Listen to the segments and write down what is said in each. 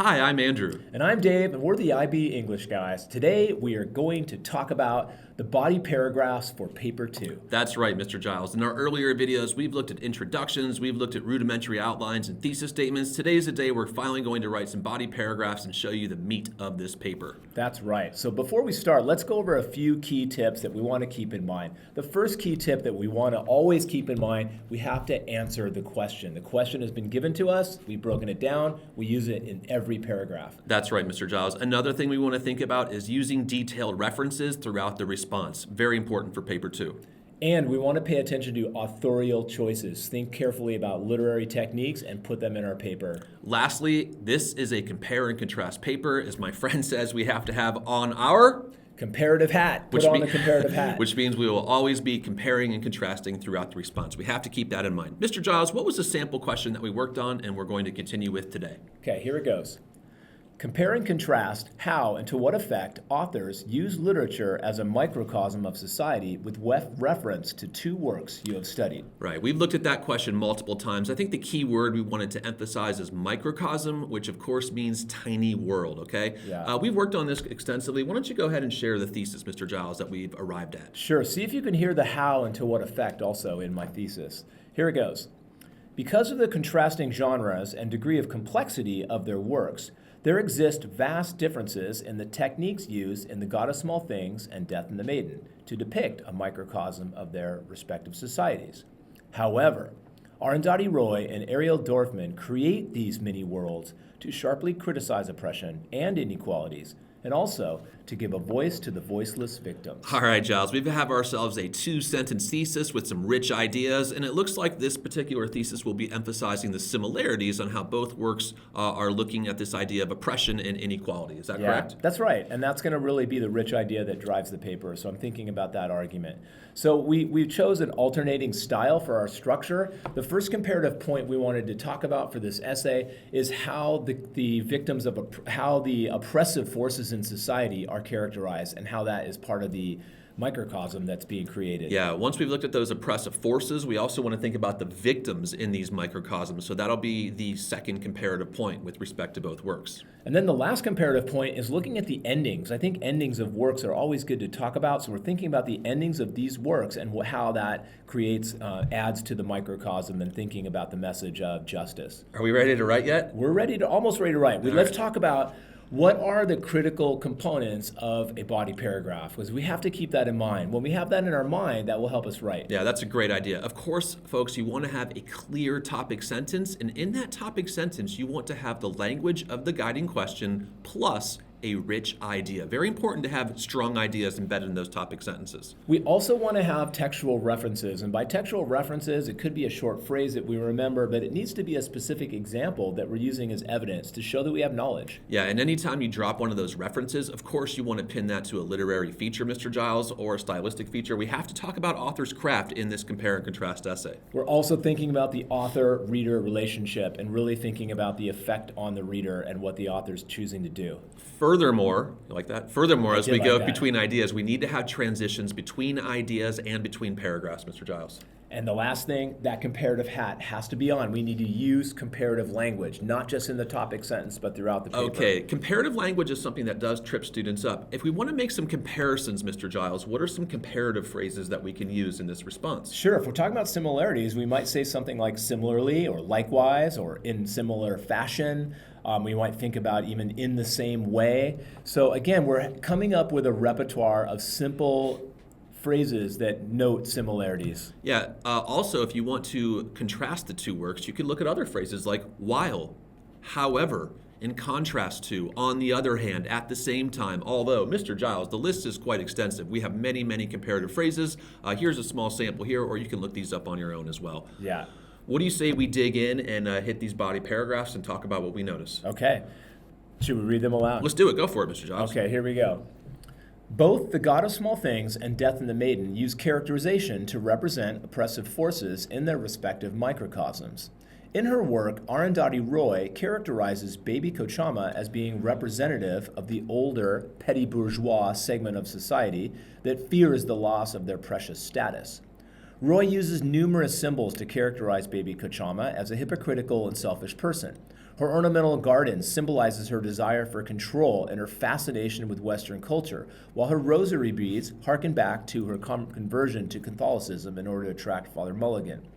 Hi, I'm Andrew. And I'm Dave, and we're the IB English guys. Today, we are going to talk about the body paragraphs for paper 2. That's right, Mr. Giles. In our earlier videos, we've looked at introductions, we've looked at rudimentary outlines and thesis statements. Today's the day we're finally going to write some body paragraphs and show you the meat of this paper. That's right. So before we start, let's go over a few key tips that we want to keep in mind. The first key tip that we want to always keep in mind, we have to answer the question. The question has been given to us, we've broken it down, we use it in every paragraph. That's right, Mr. Giles. Another thing we want to think about is using detailed references throughout the response. Very important for paper 2. And we want to pay attention to authorial choices. Think carefully about literary techniques and put them in our paper. Lastly, this is a compare and contrast paper. As my friend says, we have to have on our comparative hat. Put on the comparative hat. Which means we will always be comparing and contrasting throughout the response. We have to keep that in mind. Mr. Giles, what was the sample question that we worked on and we're going to continue with today? Okay, here it goes. Compare and contrast how and to what effect authors use literature as a microcosm of society with reference to two works you have studied. Right. We've looked at that question multiple times. I think the key word we wanted to emphasize is microcosm, which of course means tiny world, okay? Yeah. We've worked on this extensively. Why don't you go ahead and share the thesis, Mr. Giles, that we've arrived at? Sure. See if you can hear the how and to what effect also in my thesis. Here it goes. Because of the contrasting genres and degree of complexity of their works, there exist vast differences in the techniques used in The God of Small Things and Death and the Maiden to depict a microcosm of their respective societies. However, Arundhati Roy and Ariel Dorfman create these mini-worlds to sharply criticize oppression and inequalities, and also to give a voice to the voiceless victims. All right, Giles, we have ourselves a 2-sentence thesis with some rich ideas, and it looks like this particular thesis will be emphasizing the similarities on how both works are looking at this idea of oppression and inequality. Is that correct? That's right, and that's going to really be the rich idea that drives the paper, so I'm thinking about that argument. So we chose an alternating style for our structure. The first comparative point we wanted to talk about for this essay is how the victims of how the oppressive forces in society are characterized and how that is part of the microcosm that's being created. Yeah, once we've looked at those oppressive forces, we also want to think about the victims in these microcosms. So that'll be the second comparative point with respect to both works. And then the last comparative point is looking at the endings. I think endings of works are always good to talk about. So we're thinking about the endings of these works and how that creates, adds to the microcosm and thinking about the message of justice. Are we ready to write yet? We're almost ready to write. Let's talk about what are the critical components of a body paragraph? Because we have to keep that in mind. When we have that in our mind, that will help us write. Yeah, that's a great idea. Of course, folks, you want to have a clear topic sentence, and in that topic sentence, you want to have the language of the guiding question plus a rich idea. Very important to have strong ideas embedded in those topic sentences. We also want to have textual references, and by textual references, it could be a short phrase that we remember, but it needs to be a specific example that we're using as evidence to show that we have knowledge. Yeah, and anytime you drop one of those references, of course you want to pin that to a literary feature, Mr. Giles, or a stylistic feature. We have to talk about author's craft in this compare and contrast essay. We're also thinking about the author-reader relationship and really thinking about the effect on the reader and what the author's choosing to do. Furthermore, you like that? Furthermore, as we go that. between ideas, we need to have transitions between ideas and between paragraphs, Mr. Giles. And the last thing, that comparative hat has to be on. We need to use comparative language, not just in the topic sentence, but throughout the paper. Okay, comparative language is something that does trip students up. If we want to make some comparisons, Mr. Giles, what are some comparative phrases that we can use in this response? Sure, if we're talking about similarities, we might say something like similarly or likewise or in similar fashion. We might think about even in the same way. So again, we're coming up with a repertoire of simple phrases that note similarities. Yeah, also if you want to contrast the two works, you can look at other phrases like while, however, in contrast to, on the other hand, at the same time, although, Mr. Giles, the list is quite extensive. We have many, many comparative phrases. Here's a small sample here, or you can look these up on your own as well. Yeah. What do you say we dig in and hit these body paragraphs and talk about what we notice? Okay. Should we read them aloud? Let's do it. Go for it, Mr. Giles. Okay, here we go. Both The God of Small Things and Death and the Maiden use characterization to represent oppressive forces in their respective microcosms. In her work, Arundhati Roy characterizes baby Kochama as being representative of the older, petty bourgeois segment of society that fears the loss of their precious status. Roy uses numerous symbols to characterize baby Kochama as a hypocritical and selfish person. Her ornamental garden symbolizes her desire for control and her fascination with Western culture, while her rosary beads harken back to her conversion to Catholicism in order to attract Father Mulligan.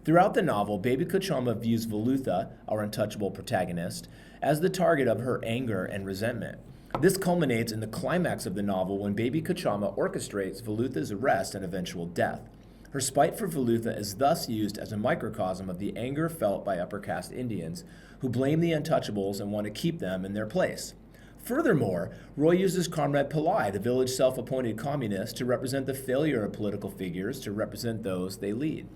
Throughout the novel, Baby Kachama views Volutha, our untouchable protagonist, as the target of her anger and resentment. This culminates in the climax of the novel when Baby Kachama orchestrates Volutha's arrest and eventual death. Her spite for Volutha is thus used as a microcosm of the anger felt by upper caste Indians who blame the untouchables and want to keep them in their place. Furthermore, Roy uses Comrade Pillai, the village self-appointed communist, to represent the failure of political figures to represent those they lead.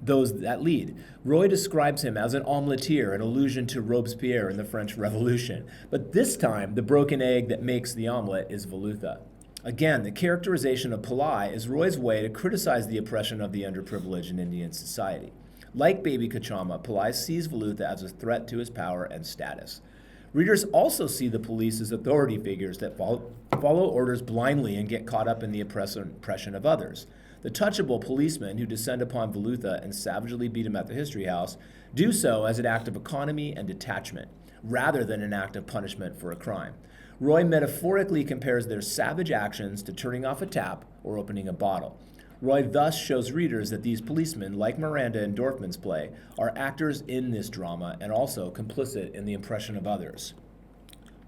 Those that lead. Roy describes him as an omeletier, an allusion to Robespierre in the French Revolution. But this time, the broken egg that makes the omelet is Volutha. Again, the characterization of Pillai is Roy's way to criticize the oppression of the underprivileged in Indian society. Like Baby Kachama, Pillai sees Volutha as a threat to his power and status. Readers also see the police as authority figures that follow orders blindly and get caught up in the oppression of others. The touchable policemen who descend upon Volutha and savagely beat him at the History House do so as an act of economy and detachment, rather than an act of punishment for a crime. Roy metaphorically compares their savage actions to turning off a tap or opening a bottle. Roy thus shows readers that these policemen, like Miranda in Dorfman's play, are actors in this drama and also complicit in the oppression of others.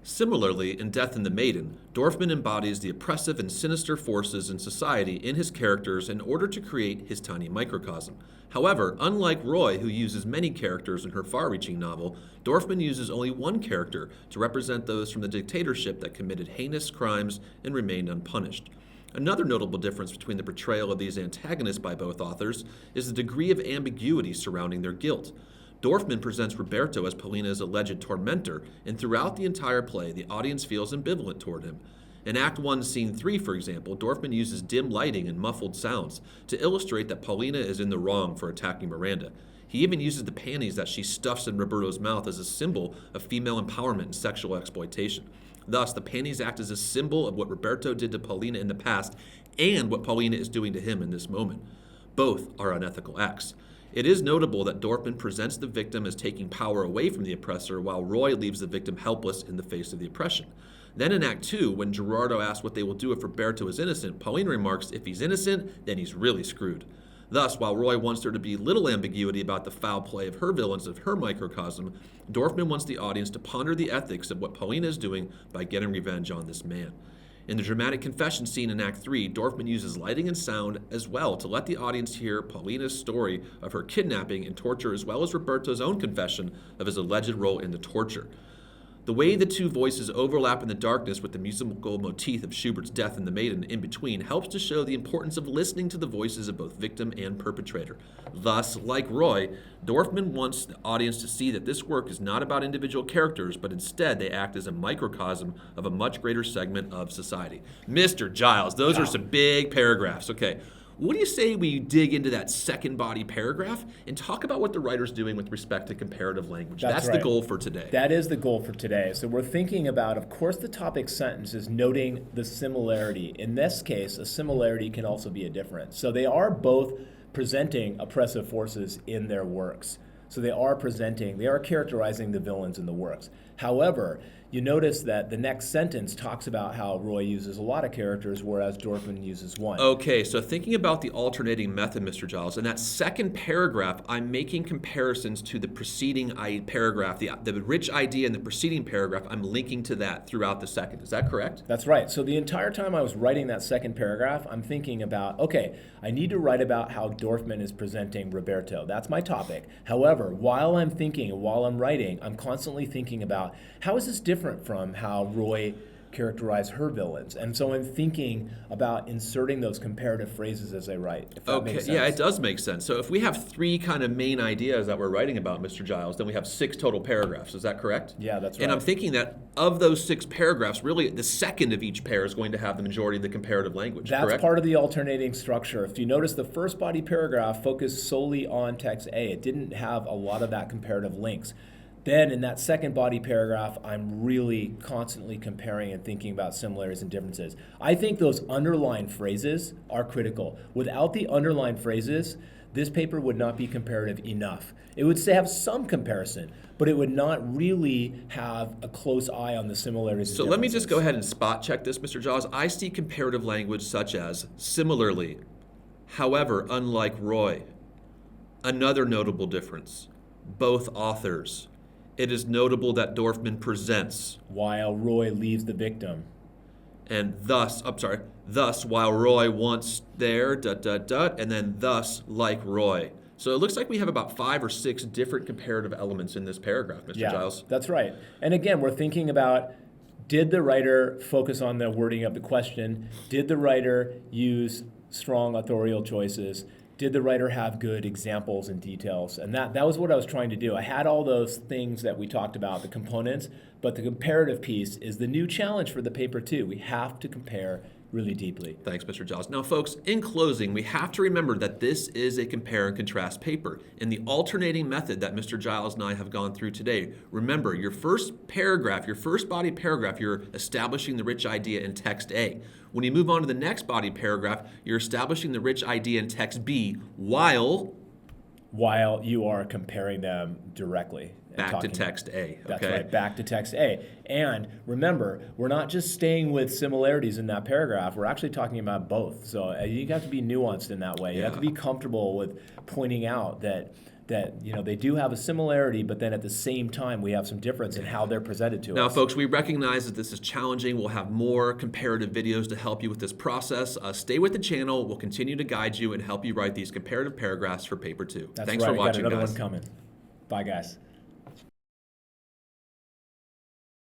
Similarly, in Death and the Maiden, Dorfman embodies the oppressive and sinister forces in society in his characters in order to create his tiny microcosm. However, unlike Roy, who uses many characters in her far-reaching novel, Dorfman uses only one character to represent those from the dictatorship that committed heinous crimes and remained unpunished. Another notable difference between the portrayal of these antagonists by both authors is the degree of ambiguity surrounding their guilt. Dorfman presents Roberto as Paulina's alleged tormentor, and throughout the entire play, the audience feels ambivalent toward him. In Act 1, Scene 3, for example, Dorfman uses dim lighting and muffled sounds to illustrate that Paulina is in the wrong for attacking Miranda. He even uses the panties that she stuffs in Roberto's mouth as a symbol of female empowerment and sexual exploitation. Thus, the panties act as a symbol of what Roberto did to Paulina in the past and what Paulina is doing to him in this moment. Both are unethical acts. It is notable that Dorfman presents the victim as taking power away from the oppressor, while Roy leaves the victim helpless in the face of the oppression. Then in Act 2, when Gerardo asks what they will do if Roberto is innocent, Paulina remarks, if he's innocent, then he's really screwed. Thus, while Roy wants there to be little ambiguity about the foul play of her villains of her microcosm, Dorfman wants the audience to ponder the ethics of what Paulina is doing by getting revenge on this man. In the dramatic confession scene in Act 3, Dorfman uses lighting and sound as well to let the audience hear Paulina's story of her kidnapping and torture, as well as Roberto's own confession of his alleged role in the torture. The way the two voices overlap in the darkness with the musical motif of Schubert's Death and the Maiden in between helps to show the importance of listening to the voices of both victim and perpetrator. Thus, like Roy, Dorfman wants the audience to see that this work is not about individual characters, but instead they act as a microcosm of a much greater segment of society. Mr. Giles, those are some big paragraphs. Okay. What do you say we dig into that second body paragraph and talk about what the writer's doing with respect to comparative language? That's right. The goal for today. That is the goal for today. So we're thinking about, of course, the topic sentence is noting the similarity. In this case, a similarity can also be a difference. So they are both presenting oppressive forces in their works. So they are characterizing the villains in the works. However, you notice that the next sentence talks about how Roy uses a lot of characters, whereas Dorfman uses one. Okay, so thinking about the alternating method, Mr. Giles, in that second paragraph, I'm making comparisons to the preceding paragraph, the rich idea in the preceding paragraph, I'm linking to that throughout the second. Is that correct? That's right. So the entire time I was writing that second paragraph, I'm thinking about, okay, I need to write about how Dorfman is presenting Roberto. That's my topic. However, while I'm thinking and while I'm writing, I'm constantly thinking about how is this different from how Roy characterized her villains. And so I'm thinking about inserting those comparative phrases as I write, if that makes sense. Yeah, it does make sense. So if we have three kind of main ideas that we're writing about, Mr. Giles, then we have 6 total paragraphs. Is that correct? Yeah, that's right. And I'm thinking that of those 6 paragraphs, really the second of each pair is going to have the majority of the comparative language, That's correct? part of the alternating structure. If you notice, the first body paragraph focused solely on text A. It didn't have a lot of that comparative links. Then in that second body paragraph, I'm really constantly comparing and thinking about similarities and differences. I think those underlined phrases are critical. Without the underlined phrases, this paper would not be comparative enough. It would say have some comparison, but it would not really have a close eye on the similarities. So let me just go ahead and spot check this, Mr. Giles. I see comparative language such as similarly, however, unlike Roy. Another notable difference, both authors. It is notable that Dorfman presents. While Roy leaves the victim. And thus, while Roy wants there, and then thus, like Roy. So it looks like we have about 5 or 6 different comparative elements in this paragraph, Mr. Giles. That's right. And again, we're thinking about, did the writer focus on the wording of the question? Did the writer use strong authorial choices? Did the writer have good examples and details? And that was what I was trying to do. I had all those things that we talked about, the components, but the comparative piece is the new challenge for the paper too. We have to compare really deeply. Thanks, Mr. Giles. Now, folks, in closing, we have to remember that this is a compare and contrast paper. In the alternating method that Mr. Giles and I have gone through today, remember, your first paragraph, your first body paragraph, you're establishing the rich idea in text A. When you move on to the next body paragraph, you're establishing the rich idea in text B while you are comparing them directly. Back to text A. Okay? That's right, back to text A. And remember, we're not just staying with similarities in that paragraph, we're actually talking about both. So you have to be nuanced in that way. You have to be comfortable with pointing out that they do have a similarity, but then at the same time we have some difference in how they're presented to us. Now, folks, we recognize that this is challenging. We'll have more comparative videos to help you with this process. Stay with the channel. We'll continue to guide you and help you write these comparative paragraphs for paper 2. That's Thanks right. for watching, Got another guys. one coming. Bye, guys.